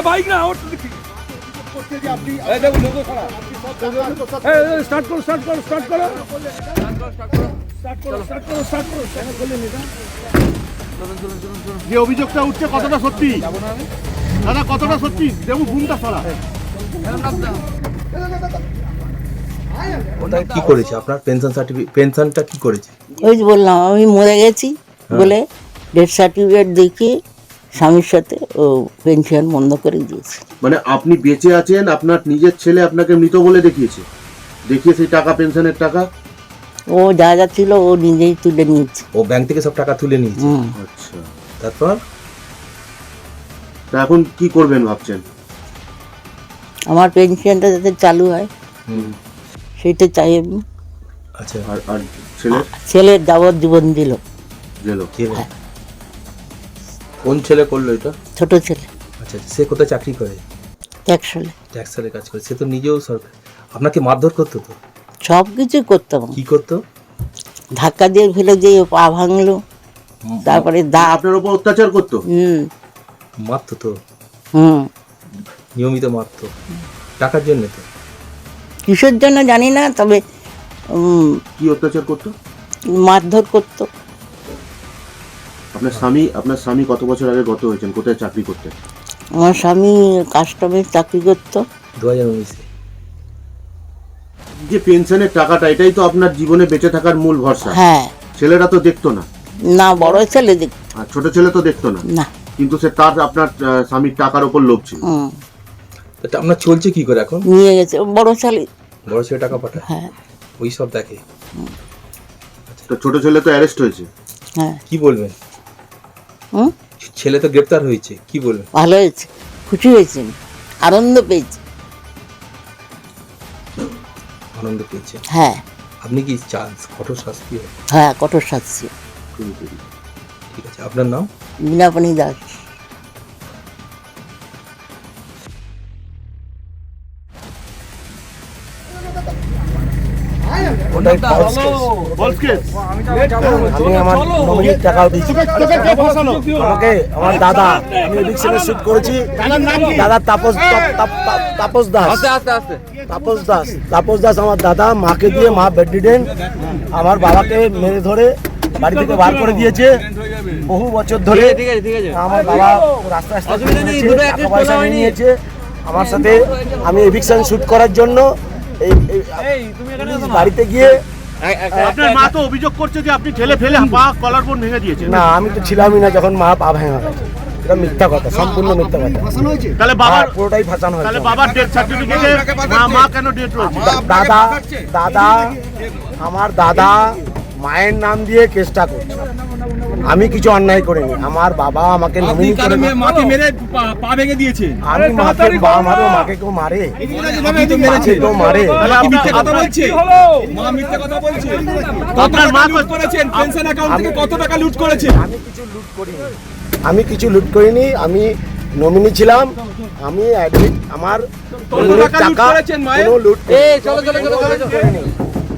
Bike না start করো start করো স্টার্ট করো যে অভিযোগটা উঠছে কতটা সত্যি দাদা, কতটা সত্যি? দেবু ঘুমটা সরা। ওটা কি করেছে আপনার পেনশন সার্টিফিকেট? পেনশনটা কি করেছে? ওই যে বললাম আমি মরে গেছি বলে ডেথ সার্টিফিকেট দেখিয়ে স্বামীর সাথে ও পেনশন বন্ধ করে দিয়েছে। মানে আপনি বেঁচে আছেন, আপনার নিজের ছেলে আপনাকে মৃত বলে দেখিয়েছে, দেখিয়ে সেই টাকা, পেনশনের টাকা ও যা যা ছিল ও নিজেই তুলে নিয়েছে। ও ব্যাংক থেকে সব টাকা তুলে নিয়েছে। আচ্ছা, তারপর তা এখন কি করবেন ভাবছেন? আমার পেনশনটা যাতে চালু হয় সেইটা চাই আমি। আচ্ছা, আর ছেলের? ছেলের যাবজ্জীবন দিল। ছেলে কোন ছেলে করলো এটা? ছোট ছেলে। আচ্ছা, সে কোথায় চাকরি করে? ট্যাক্সলে কাজ করে। সে তো নিজেও সরকার। আপনাকে মারধর করতো তো? সব কিছু করতাম। কি করতো? ধাক্কা দিয়ে ফেলে দিয়ে পা ভাঙলো, তারপরে আপনার উপর অত্যাচার করতো? মারতো তো? নিয়মিত মারতো। টাকার জন্য তো? কিসের জন্য জানি না, তবে কি অত্যাচার করতো? মারধর করতো। আপনার স্বামী কত বছর আগে গত হয়েছেন? কোথায় চাকরি করতেন? আমার স্বামী কাস্টমের চাকরি করতো। 2019-এ। যে পেনশনের টাকাটা, এটাই তো আপনার জীবনে বেঁচে থাকার মূল ভরসা। হ্যাঁ। ছেলেরা তো দেখতো না? না, বড় ছেলে দেখতো। আর ছোট ছেলে তো দেখতো না? না। কিন্তু সে তার আপনার স্বামীর টাকার উপর লোভ ছিল। এটা আপনার চলছে কি করে এখন? নিয়ে গেছে বড় ছেলে টাকা পাঠায়। হ্যাঁ, ওই সব দেখে। তো ছোট ছেলে তো অ্যারেস্ট হয়েছে। হ্যাঁ। কি বলবেন? ছেলে তো গ্রেপ্তার হয়েছে, কি বলবেন? ভালো হয়েছে, খুশি হয়েছে, আনন্দ পেয়েছে। আনন্দ পেয়েছে? হ্যাঁ। আপনি কি চান কঠোর শাস্তি? হ্যাঁ, কঠোর শাস্তি। ঠিক আছে, আপনার নাম? বীণাপাণি দাস। আমি আমার নমিনির টাকাও দিয়েছি। আমাকে আমার দাদা, আমি ইলেকশনে শুট করেছি, দাদা তাপস দাস আমার দাদা, মাকে দিয়ে, মা বেডরিডেন, আমার বাবাকে মেরে ধরে বাড়ি থেকে বার করে দিয়েছে বহু বছর ধরে। আমার বাবা রাস্তা পয়সা নিয়ে নিয়েছে আমার সাথে। আমি এভিকশন শুট করার জন্য বাড়িতে গিয়ে, আপনার মা তো অভিযোগ করছে যে আপনি ঠেলে ফেলে পা কলার বোন ভেঙে দিয়েছেন। না, আমি তো ছিলামই না যখন মা পা ভেঙে গেছে। এটা মিথ্যা কথা, সম্পূর্ণ মিথ্যা কথা। তাহলে বাবার পুরোটাই ফাঁসানো হয়েছে। তাহলে বাবার ডেথ সার্টিফিকেটে মা কেন ডেথ রয়েছে? আমার দাদা মায়ের নাম দিয়ে কেসটা করছে। আমি কিছু অন্যায় করিনি। আমার বাবা আমাকে নমিনি করে মাকে মেরে পা ভেঙে দিয়েছে। আমি মাকে কেউ মারে? কেউ মারে? তাহলে আপনি মিথ্যা কথা বলছেন। মা মিথ্যা কথা বলছে। আপনার মা লুট করেছেন, পেনশন অ্যাকাউন্ট থেকে কত টাকা লুট করেছেন? আমি কিছু লুট করিনি। আমি নমিনি ছিলাম। আমি আমার টাকা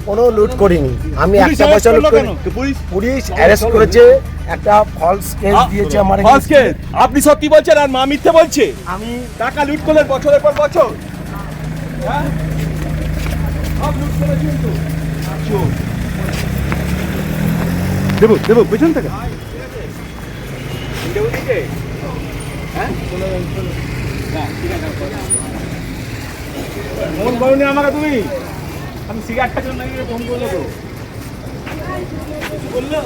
কোনো লুট করিনি। আমি একটা পয়সা লুট করিনি। পুলিশ অ্যারেস্ট করেছে, একটা ফলস কেস দিয়েছে আমার। False case? আপনি সত্যি বলছেন আর মা মিথ্যে বলছে? আমি টাকা লুট করলেন বছরের পর বছর। হ্যাঁ, সব লুট করেছেন তো। দেবো পেছন থেকে। ফোন করনি আমাকে তুমি? আমি সিগারেটটা জন্য ফোন করলো তো। বললো